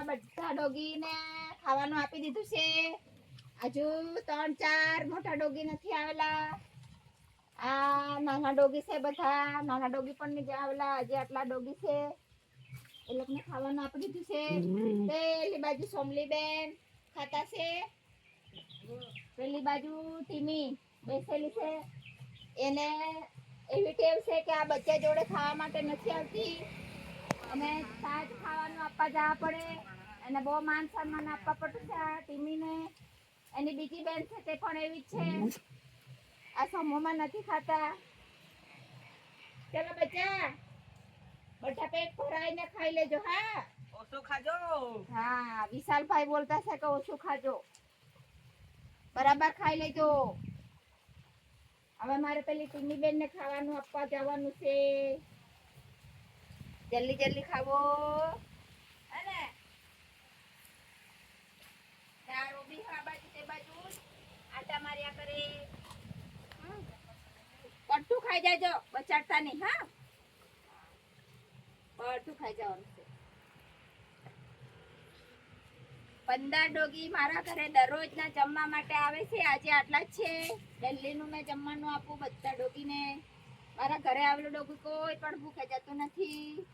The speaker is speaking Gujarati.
બધા ડોગીને ખાવાનું આપી દીધું છે. હજુ 3-4 મોટા ડોગી નથી આવેલા. આ નાના ડોગી છે, બધા નાના ડોગી પણ નહીં આવેલા. હજી આટલા ડોગી છે, એ લોકોને ખાવાનું આપી દીધું છે. પેલી બાજુ સોમલીબેન ખાતા છે, પેલી બાજુ ટીમી બેસેલી છે. એને એવી ટેવ છે કે આ બચ્ચા જોડે ખાવા માટે નથી આવતી, અને તાજ ખાવાનું આપવા જવા પડે, અને બહુ માન સન્માન આપવા પડતું છે આ ટીમીને. એની બીજી બેન છે તે પણ એવી જ છે, આ સમૂહમાં નથી ખાતા. ચલો બચ્ચા, બધા પેટ ભરાઈને ખાઈ લેજો. હા, ઓછું ખાજો. હા, વિશાલભાઈ બોલતા છે કે ઓછું ખાજો, બરાબર ખાઈ લેજો. હવે મારે પેલી ટીમી બેન ને ખાવાનું આપવા જવાનું છે. જલ્દી જલ્દી ખાવો. અને તારો બી આ બાજુ તે બાજુ આટા માર્યા કરે. બધું ખાઈ જાજો, બચાડતા નહીં. હા, બધું ખાઈ જવાનું છે. 15 ડોગી મારા ઘરે દરરોજના જમવા માટે આવે છે. આજે આટલા જ છે. દિલ્હીનું મેં જમવાનું આપું બધા ડોગીને. મારા ઘરે આવેલું ડોગી કોઈ પણ ભૂખે જતું નથી.